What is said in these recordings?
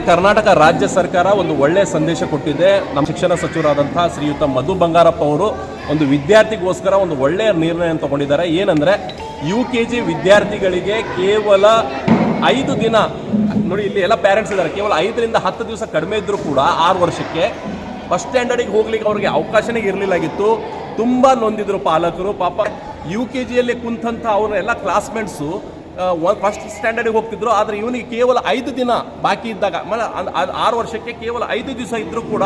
ಕರ್ನಾಟಕ ರಾಜ್ಯ ಸರ್ಕಾರ ಒಂದು ಒಳ್ಳೆಯ ಸಂದೇಶ ಕೊಟ್ಟಿದೆ. ನಮ್ಮ ಶಿಕ್ಷಣ ಸಚಿವರಾದಂತಹ ಶ್ರೀಯುತ ಮಧು ಬಂಗಾರಪ್ಪ ಅವರು ಒಂದು ವಿದ್ಯಾರ್ಥಿಗೋಸ್ಕರ ಒಂದು ಒಳ್ಳೆಯ ನಿರ್ಣಯ ತಗೊಂಡಿದ್ದಾರೆ. ಏನಂದರೆ UKG ವಿದ್ಯಾರ್ಥಿಗಳಿಗೆ ಕೇವಲ 5 ದಿನ, ನೋಡಿ ಇಲ್ಲಿ ಎಲ್ಲ ಪ್ಯಾರೆಂಟ್ಸ್ ಇದ್ದಾರೆ, ಕೇವಲ 5 ರಿಂದ 10 ದಿವಸ ಕಡಿಮೆ ಇದ್ದರೂ ಕೂಡ 6 ವರ್ಷಕ್ಕೆ ಫಸ್ಟ್ ಸ್ಟ್ಯಾಂಡರ್ಡಿಗೆ ಹೋಗ್ಲಿಕ್ಕೆ ಅವ್ರಿಗೆ ಅವಕಾಶನೇ ಇರಲಿಲ್ಲಾಗಿತ್ತು. ತುಂಬ ನೊಂದಿದ್ರು ಪಾಲಕರು. ಪಾಪ UKGಯಲ್ಲಿ ಕುಂತಂಥ ಅವರ ಎಲ್ಲ ಕ್ಲಾಸ್ಮೇಟ್ಸು ಫಸ್ಟ್ ಸ್ಟ್ಯಾಂಡರ್ಡಿಗೆ ಹೋಗ್ತಿದ್ರು. ಆದರೆ ಇವನಿಗೆ ಕೇವಲ 5 ದಿನ ಬಾಕಿ ಇದ್ದಾಗ, 6 ವರ್ಷಕ್ಕೆ ಕೇವಲ 5 ದಿವಸ ಇದ್ದರೂ ಕೂಡ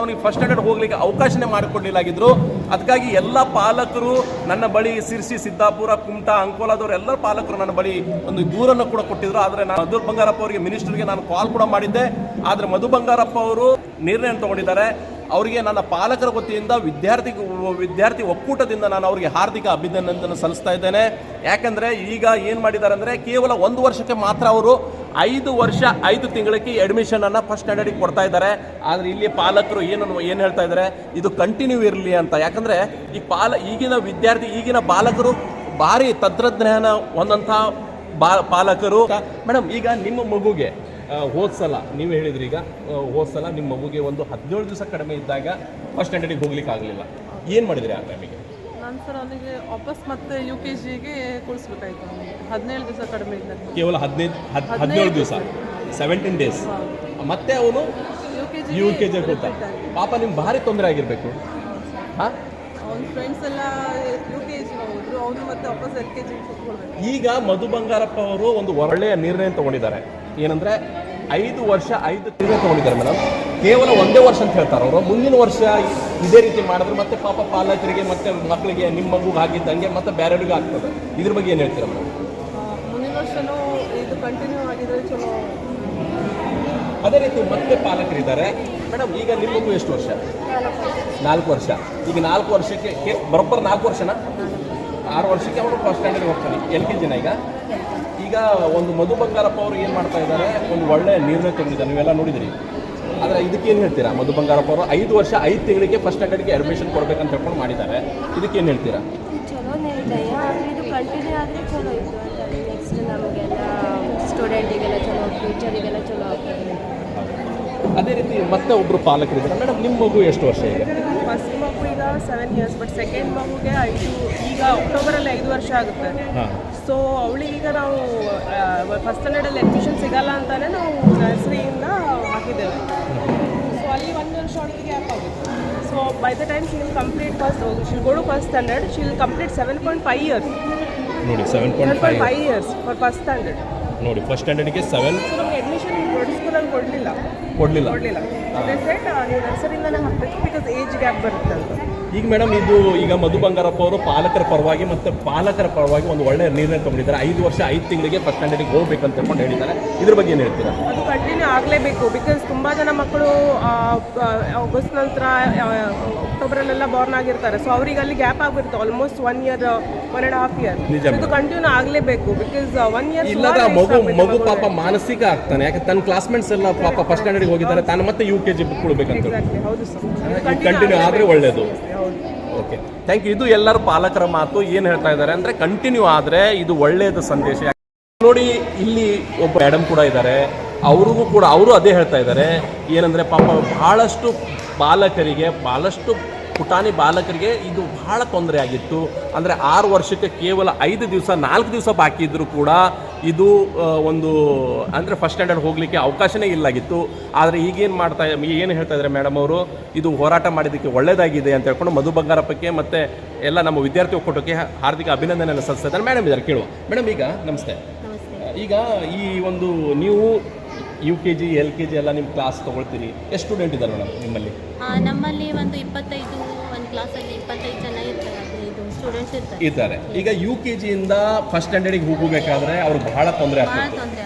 ಅವನಿಗೆ ಫಸ್ಟ್ ಸ್ಟ್ಯಾಂಡರ್ಡ್ ಹೋಗ್ಲಿಕ್ಕೆ ಅವಕಾಶನೇ ಮಾಡಿಕೊಡ್ಲಿಲ್ಲಾಗಿದ್ರು. ಅದಕ್ಕಾಗಿ ಎಲ್ಲ ಪಾಲಕರು ನನ್ನ ಬಳಿ, ಸಿರ್ಸಿ, ಸಿದ್ದಾಪುರ, ಕುಮಟಾ, ಅಂಕೋಲಾದವರು ಎಲ್ಲ ಪಾಲಕರು ನನ್ನ ಬಳಿ ಒಂದು ದೂರನ್ನು ಕೂಡ ಕೊಟ್ಟಿದ್ರು. ಆದರೆ ನಾನು ಮಧು ಬಂಗಾರಪ್ಪ ಅವರಿಗೆ, ಮಿನಿಸ್ಟರ್ಗೆ ನಾನು ಕಾಲ್ ಕೂಡ ಮಾಡಿದ್ದೆ. ಆದರೆ ಮಧು ಬಂಗಾರಪ್ಪ ಅವರು ನಿರ್ಣಯ ತಗೊಂಡಿದ್ದಾರೆ. ಅವರಿಗೆ ನನ್ನ ಪಾಲಕರ ವತಿಯಿಂದ ವಿದ್ಯಾರ್ಥಿ ಒಕ್ಕೂಟದಿಂದ ನಾನು ಅವರಿಗೆ ಹಾರ್ದಿಕ ಅಭಿನಂದನೆ ಸಲ್ಲಿಸ್ತಾ ಇದ್ದೇನೆ. ಯಾಕಂದರೆ ಈಗ ಏನು ಮಾಡಿದ್ದಾರೆ ಅಂದರೆ ಕೇವಲ 1 ವರ್ಷಕ್ಕೆ ಮಾತ್ರ ಅವರು 5 ವರ್ಷ 5 ತಿಂಗಳಿಗೆ ಅಡ್ಮಿಷನನ್ನು ಫಸ್ಟ್ ಸ್ಟ್ಯಾಂಡರ್ಡಿಗೆ ಕೊಡ್ತಾ ಇದ್ದಾರೆ. ಆದರೆ ಇಲ್ಲಿ ಪಾಲಕರು ಏನು ಹೇಳ್ತಾ ಇದ್ದಾರೆ, ಇದು ಕಂಟಿನ್ಯೂ ಇರಲಿ ಅಂತ. ಯಾಕಂದರೆ ಈಗಿನ ಬಾಲಕರು ಭಾರಿ ತಂತ್ರಜ್ಞಾನ ಹೊಂದಂಥ ಪಾಲಕರು. ಮೇಡಮ್, ಈಗ ನಿಮ್ಮ ಮಗುಗೆ ಹೋದ್ಸಲ ನೀವು ಹೇಳಿದ್ರಿ, ಈಗ ಹೋದ್ಸಲ ನಿಮ್ಮ ಮಗುಗೆ ಒಂದು 17 ದಿವಸ ಕಡಿಮೆ ಇದ್ದಾಗ ಫಸ್ಟ್ ಸ್ಟ್ಯಾಂಡರ್ಡಿಗೆ ಹೋಗ್ಲಿಕ್ಕೆ ಆಗಲಿಲ್ಲ. ಏನು ಮಾಡಿದ್ರಿ ಆ ಟೈಮಿಗೆ? ನಾನು ಸರ್ ಅವನಿಗೆ ವಾಪಸ್ ಮತ್ತೆ UKGಗೆ ಕೂರಿಸ್ಬೇಕಾಯ್ತು. 17 ದಿವಸ ಕಡಿಮೆ ಇದ್ದಾಗ, ಕೇವಲ 17 ದಿವಸ, 17 ಡೇಸ್. ಮತ್ತೆ ಅವನು UKG ಕೊಡ್ತಾ. ಪಾಪ ನಿಮ್ಗೆ ಭಾರಿ ತೊಂದರೆ ಆಗಿರಬೇಕು. ಹಾಂ, ಅವನ ಫ್ರೆಂಡ್ಸ್ ಎಲ್ಲ UKG ಹೋದ್ರು, ಅವನು ಮತ್ತೆ ವಾಪಸ್ LKG ಕೂತ್ಕೊಳ್ಬೇಕು. ಈಗ ಮಧು ಬಂಗಾರಪ್ಪ ಅವರು ಒಂದು ಒಳ್ಳೆಯ ನಿರ್ಣಯ ತಗೊಂಡಿದ್ದಾರೆ. ಏನಂದರೆ 5 ವರ್ಷ 5 ತಿಂಗಳು ತಗೊಂಡಿದ್ದಾರೆ ಮೇಡಮ್. ಕೇವಲ 1 ವರ್ಷ ಅಂತ ಹೇಳ್ತಾರೆ ಅವರು. ಮುಂದಿನ ವರ್ಷ ಇದೇ ರೀತಿ ಮಾಡಿದ್ರೆ ಮತ್ತೆ ಪಾಪ ಪಾಲಕರಿಗೆ ಮತ್ತೆ ಮಕ್ಕಳಿಗೆ, ನಿಮ್ಮ ಮಗುಗೆ ಆಗಿದ್ದಂಗೆ ಮತ್ತೆ ಬೇರೆಯವ್ರಿಗೆ ಆಗ್ತದೆ. ಇದ್ರ ಬಗ್ಗೆ ಏನು ಹೇಳ್ತೀರಾ ಮೇಡಮ್? ಮುಂದಿನ ವರ್ಷನೂ ಇದು ಕಂಟಿನ್ಯೂ ಆಗಿದ್ರೆ ಚಲೋ. ಅದೇ ರೀತಿ ಮತ್ತೆ ಪಾಲಕರಿದ್ದಾರೆ ಮೇಡಮ್. ಈಗ ನಿಮ್ಮ ಮಗು ಎಷ್ಟು ವರ್ಷ? 4 ವರ್ಷ. ಈಗ 4 ವರ್ಷಕ್ಕೆ ಬರೋಬ್ಬರ 4 ವರ್ಷನ 6 ವರ್ಷಕ್ಕೆ ಅವರು ಫಸ್ಟ್ ಸ್ಟ್ಯಾಂಡರ್ಡ್ಗೆ ಹೋಗ್ತಾನೆ. LKGನ ಈಗ ಒಂದು ಮಧು ಬಂಗಾರಪ್ಪ ಅವರು ಏನು ಮಾಡ್ತಾ ಇದ್ದಾರೆ, ಒಂದು ಒಳ್ಳೆಯ ನಿರ್ಣಯ ತಗೊಂಡಿದ್ದಾರೆ. ನೀವೆಲ್ಲ ನೋಡಿದಿರಿ. ಆದರೆ ಇದಕ್ಕೇನು ಹೇಳ್ತೀರಾ? ಮಧು ಬಂಗಾರಪ್ಪ ಅವರು 5 ವರ್ಷ 5 ತಿಂಗಳಿಗೆ ಫಸ್ಟ್ ಸ್ಟ್ಯಾಂಡರ್ಡ್ಗೆ ಅಡ್ಮಿಷನ್ ಕೊಡಬೇಕಂತ ಹೇಳ್ಕೊಂಡು ಮಾಡಿದ್ದಾರೆ. ಇದಕ್ಕೇನು ಹೇಳ್ತೀರಾ? ಚಲೋ ನಿರ್ಣಯ. ಇದು ಕಂಟಿನ್ಯೂ ಆದರೆ ಚಲೋ ಇತ್ತು ಅಂತ. ನೆಕ್ಸ್ಟ್ ನಮಗೆಲ್ಲ ಸ್ಟೂಡೆಂಟಿಗೆಲ್ಲ ಚಲೋ, ಫ್ಯೂಚರಿಗೆಲ್ಲ ಚಲೋ ಆಗ್ತದೆ. ಅದೇ ರೀತಿ ಮತ್ತೆ ಒಬ್ಬರು ಪಾಲಕರಿದ್ದಾರೆ. ಮೇಡಮ್, ನಿಮ್ಮ ಮಗು ಎಷ್ಟು ವರ್ಷ ಈಗ? ಫಸ್ಟ್ ಮಗು ಈಗ 7 ಇಯರ್ಸ್, ಬಟ್ ಸೆಕೆಂಡ್ ಮಗುಗೆ 5, ಈಗ ಅಕ್ಟೋಬರಲ್ಲಿ 5 ವರ್ಷ ಆಗುತ್ತೆ. ಸೊ ಅವಳಿಗೀಗ ನಾವು ಫಸ್ಟ್ ಸ್ಟ್ಯಾಂಡರ್ಡಲ್ಲಿ ಅಡ್ಮಿಷನ್ ಸಿಗಲ್ಲ ಅಂತಾನೆ ನಾವು ನರ್ಸರಿಯಿಂದ ಹಾಕಿದ್ದೇವೆ. ಸೊ ಅಲ್ಲಿ 1 ವರ್ಷ ಅವಳಿಗೆ ಗ್ಯಾಪ್ ಆಗುತ್ತೆ. So by the time she will complete she go to first standard, she will complete 7.5 years. ನೋಡಿ, 7.5 years ಫಾರ್ ಫಸ್ಟ್ ಸ್ಟ್ಯಾಂಡರ್ಡ್. ನೋಡಿ, ಫಸ್ಟ್ ಸ್ಟ್ಯಾಂಡರ್ಡ್ಗೆ 7. ಸೊ ನಮಗೆ ಅಡ್ಮಿಷನ್ ಸ್ಕೂಲಲ್ಲಿ ಕೊಡಲಿಲ್ಲ. ಅದೇ ಸೆಟ್ ನೀವು ನರ್ಸರಿಯಿಂದನೇ ಹಾಕಬೇಕು, ಬಿಕಾಸ್ ಏಜ್ ಗ್ಯಾಪ್ ಬರುತ್ತೆ ಅಂತ. ಈಗ ಮೇಡಮ್, ಈಗ ಮಧು ಬಂಗಾರಪ್ಪ ಅವರು ಪಾಲಕರ ಪರವಾಗಿ ಒಂದು ಒಳ್ಳೆಯ ನಿರ್ಣಯ ತಗೊಂಡಿದ್ದಾರೆ. 5 ವರ್ಷ 5 ತಿಂಗಳಿಗೆ ಫಸ್ಟ್ ಸ್ಟ್ಯಾಂಡರ್ಡಿಗೆ ಹೋಗ್ಬೇಕಂತ ಹೇಳ್ಕೊಂಡು ಹೇಳಿದ್ದಾರೆ. ಇದ್ರ ಬಗ್ಗೆ ಏನು ಹೇಳ್ತೀರಾ? ಅದು ಕಂಟಿನ್ಯೂ ಆಗಲೇಬೇಕು. ಬಿಕಾಸ್ ತುಂಬ ಜನ ಮಕ್ಕಳು ಆಗಸ್ಟ್ ನಂತರ ಅಕ್ಟೋಬರಲ್ಲೆಲ್ಲ ಬಾರ್ನ್ ಆಗಿರ್ತಾರೆ. ಸೊ ಅವ್ರಿಗೆ ಅಲ್ಲಿ ಗ್ಯಾಪ್ ಆಗಿರುತ್ತೆ ಆಲ್ಮೋಸ್ಟ್ 1 year, 1.5 years. ಇದು ಕಂಟಿನ್ಯೂ ಆಗಲೇಬೇಕು. ಬಿಕಾಸ್ 1 year ಇಲ್ಲದ ಮಗು ಪಾಪ ಮಾನಸಿಕ ಆಗ್ತಾನೆ. ಯಾಕೆ ತನ್ನ ಕ್ಲಾಸ್ಮೇಟ್ಸ್ ಎಲ್ಲ ಪಾಪ ಫಸ್ಟ್ ಸ್ಟ್ಯಾಂಡರ್ಡಿಗೆ ಹೋಗಿದ್ದಾರೆ, ತಾನು ಮತ್ತೆ UKG ಕೊಡ್ಬೇಕಂತ. ಹೌದು ಸರ್, ಕಂಟಿನ್ಯೂ ಆದರೆ ಒಳ್ಳೆಯದು. Okay, thank you. ಇದು ಎಲ್ಲರ ಪಾಲಕರ ಮಾತು. ಏನು ಹೇಳ್ತಾ ಇದ್ದಾರೆ ಅಂದರೆ ಕಂಟಿನ್ಯೂ ಆದರೆ ಇದು ಒಳ್ಳೆಯದು ಸಂದೇಶ. ನೋಡಿ, ಇಲ್ಲಿ ಒಬ್ಬ ಮೇಡಮ್ ಕೂಡ ಇದ್ದಾರೆ. ಅವರು ಅದೇ ಹೇಳ್ತಾ ಇದ್ದಾರೆ. ಏನಂದರೆ ಪಾಪ ಭಾಳಷ್ಟು ಪುಟಾಣಿ ಬಾಲಕರಿಗೆ ಇದು ಬಹಳ ತೊಂದರೆ ಆಗಿತ್ತು. ಅಂದರೆ 6 ವರ್ಷಕ್ಕೆ ಕೇವಲ 5 ದಿವಸ 4 ದಿವಸ ಬಾಕಿ ಇದ್ದರೂ ಕೂಡ ಇದು ಒಂದು ಅಂದರೆ ಫಸ್ಟ್ ಸ್ಟ್ಯಾಂಡರ್ಡ್ ಹೋಗಲಿಕ್ಕೆ ಅವಕಾಶನೇ ಇಲ್ಲಾಗಿತ್ತು. ಆದರೆ ಈಗೇನು ಏನು ಹೇಳ್ತಾ ಇದ್ದಾರೆ ಮೇಡಮ್ ಅವರು, ಇದು ಹೋರಾಟ ಮಾಡಿದ್ದಕ್ಕೆ ಒಳ್ಳೆಯದಾಗಿದೆ ಅಂತ ಹೇಳ್ಕೊಂಡು ಮಧು ಬಂಗಾರಪ್ಪಕ್ಕೆ ಮತ್ತು ಎಲ್ಲ ನಮ್ಮ ವಿದ್ಯಾರ್ಥಿ ಒಕ್ಕೂಟಕ್ಕೆ ಹಾರ್ದಿಕ ಅಭಿನಂದನೆಯನ್ನು ಸಲ್ಲಿಸ್ತಾ ಇದ್ದಾರೆ. ಮೇಡಮ್ ಇದ್ದಾರೆ, ಕೇಳುವ. ಮೇಡಮ್, ಈಗ ನಮಸ್ತೆ. ಈಗ ಈ ಒಂದು ನೀವು UKG LKG ಎಲ್ಲ ನಿಮ್ಮ ಕ್ಲಾಸ್ ತೊಗೊಳ್ತೀರಿ. ಎಷ್ಟು ಸ್ಟೂಡೆಂಟ್ ಇದ್ದಾರೆ ಮೇಡಮ್ ನಿಮ್ಮಲ್ಲಿ? ನಮ್ಮಲ್ಲಿ ಒಂದು 25, ಒಂದು ಕ್ಲಾಸಲ್ಲಿ 25 ಜನ ಸ್ಟೂಡೆಂಟ್ಸ್ ಇದ್ದಾರೆ. ಈಗ UKGಯಿಂದ ಫಸ್ಟ್ ಸ್ಟ್ಯಾಂಡರ್ಡಿಗೆ ಹೋಗಬೇಕಾದ್ರೆ ಅವ್ರಿಗೆ ಬಹಳ ತೊಂದರೆ ಆಗ್ತದೆ.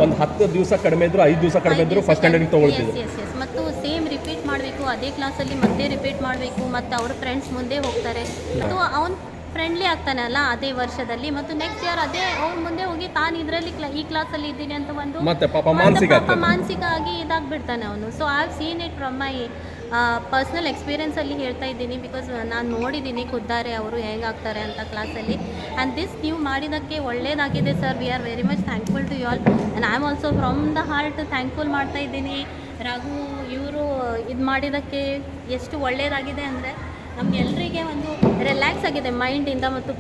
ಒಂದು 10 ದಿವಸ ಕಡಿಮೆ ಇದ್ರು, 5 ದಿವಸ ಕಡಿಮೆ ಇದ್ರು ಫಸ್ಟ್ ಸ್ಟ್ಯಾಂಡರ್ಡಿಗೆ ತೊಗೊಳ್ತಿದ್ರು. ಮತ್ತು ಸೇಮ್ ರಿಪೀಟ್ ಮಾಡಬೇಕು, ಅದೇ ಕ್ಲಾಸಲ್ಲಿ ಮತ್ತೆ ರಿಪೀಟ್ ಮಾಡಬೇಕು. ಮತ್ತು ಅವ್ರ ಫ್ರೆಂಡ್ಸ್ ಮುಂದೆ ಹೋಗ್ತಾರೆ, ಮತ್ತು ಅವ್ನು ಫ್ರೆಂಡ್ಲಿ ಆಗ್ತಾನೆ ಅಲ್ಲ ಅದೇ ವರ್ಷದಲ್ಲಿ. ಮತ್ತು ನೆಕ್ಸ್ಟ್ ಇಯರ್ ಅದೇ ಅವ್ನು ಮುಂದೆ ಹೋಗಿ ತಾನು ಇದರಲ್ಲಿ ಈ ಕ್ಲಾಸಲ್ಲಿ ಇದ್ದೀನಿ ಅಂತ ಒಂದು ಮತ್ತೆ ಪಾಪ ಮಾನಸಿಕ ಆಗಿ ಇದಾಗ್ಬಿಡ್ತಾನೆ ಅವನು. So I have seen it from my personal ಎಕ್ಸ್ಪೀರಿಯೆನ್ಸಲ್ಲಿ ಹೇಳ್ತಾ ಇದ್ದೀನಿ, ಬಿಕಾಸ್ ನಾನು ನೋಡಿದ್ದೀನಿ ಖುದ್ದಾರೆ ಅವರು ಹೇಗಾಗ್ತಾರೆ ಅಂತ ಕ್ಲಾಸಲ್ಲಿ. ಆ್ಯಂಡ್ ದಿಸ್ ನೀವು ಮಾಡಿದ್ದಕ್ಕೆ ಒಳ್ಳೆಯದಾಗಿದೆ sir. We are very much thankful to you all. And I am also from the heart thankful ಮಾಡ್ತಾ ಇದ್ದೀನಿ. ರಘು ಇವರು ಇದು ಮಾಡಿದ್ದಕ್ಕೆ ಎಷ್ಟು ಒಳ್ಳೆಯದಾಗಿದೆ ಅಂದರೆ ನಮಗೆಲ್ಲರಿಗೆ ಒಂದು ರಿಲ್ಯಾಕ್ಸ್ ಆಗಿದೆ ಮೈಂಡಿಂದ. ಮತ್ತು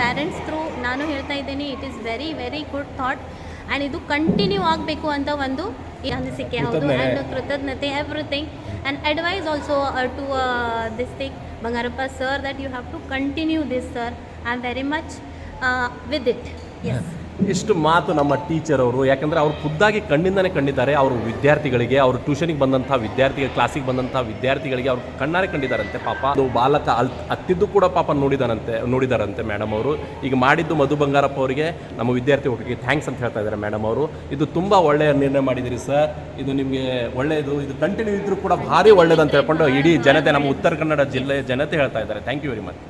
ಪ್ಯಾರೆಂಟ್ಸ್ ಥ್ರೂ ನಾನು ಹೇಳ್ತಾ ಇದ್ದೀನಿ, it is very very good thought. And ಇದು ಕಂಟಿನ್ಯೂ ಆಗಬೇಕು ಅಂತ ಒಂದು ಅನಿಸಿಕೆ. ಹೌದು, ಆ್ಯಂಡ್ ಕೃತಜ್ಞತೆ everything. And advice also to this thing Bangarappa sir, that you have to continue this sir. I am very much with it. Yes, ಇಷ್ಟು ಮಾತು ನಮ್ಮ ಟೀಚರ್ ಅವರು, ಯಾಕಂದರೆ ಅವರು ಖುದ್ದಾಗಿ ಕಣ್ಣಿಂದನೇ ಕಂಡಿದ್ದಾರೆ. ಅವರು ವಿದ್ಯಾರ್ಥಿಗಳಿಗೆ, ಅವರು ಟ್ಯೂಷನಿಗೆ ಬಂದಂಥ ವಿದ್ಯಾರ್ಥಿಗಳು, ಕ್ಲಾಸಿಗೆ ಬಂದಂಥ ವಿದ್ಯಾರ್ಥಿಗಳಿಗೆ ಅವರು ಕಣ್ಣಾರೆ ಕಂಡಿದ್ದಾರಂತೆ. ಪಾಪ ಅದು ಬಾಲಕ ಹತ್ತಿದ್ದು ಕೂಡ ಪಾಪ ನೋಡಿದಾರಂತೆ ಮೇಡಮ್ ಅವರು. ಈಗ ಮಾಡಿದ್ದು ಮಧು ಬಂಗಾರಪ್ಪ ಅವರಿಗೆ, ನಮ್ಮ ವಿದ್ಯಾರ್ಥಿ ಒಟ್ಟಿಗೆ ಥ್ಯಾಂಕ್ಸ್ ಅಂತ ಹೇಳ್ತಾ ಇದ್ದಾರೆ ಮೇಡಮ್ ಅವರು. ಇದು ತುಂಬ ಒಳ್ಳೆಯ ನಿರ್ಣಯ ಮಾಡಿದಿರಿ ಸರ್. ಇದು ನಿಮಗೆ ಒಳ್ಳೆಯದು, ಇದು ಕಂಟಿನ್ಯೂ ಇದ್ರೂ ಕೂಡ ಭಾರಿ ಒಳ್ಳೆಯದು ಅಂತ ಹೇಳ್ಕೊಂಡು ಇಡೀ ಜನತೆ, ನಮ್ಮ ಉತ್ತರ ಕನ್ನಡ ಜಿಲ್ಲೆಯ ಜನತೆ ಹೇಳ್ತಾ ಇದ್ದಾರೆ. Thank you very much.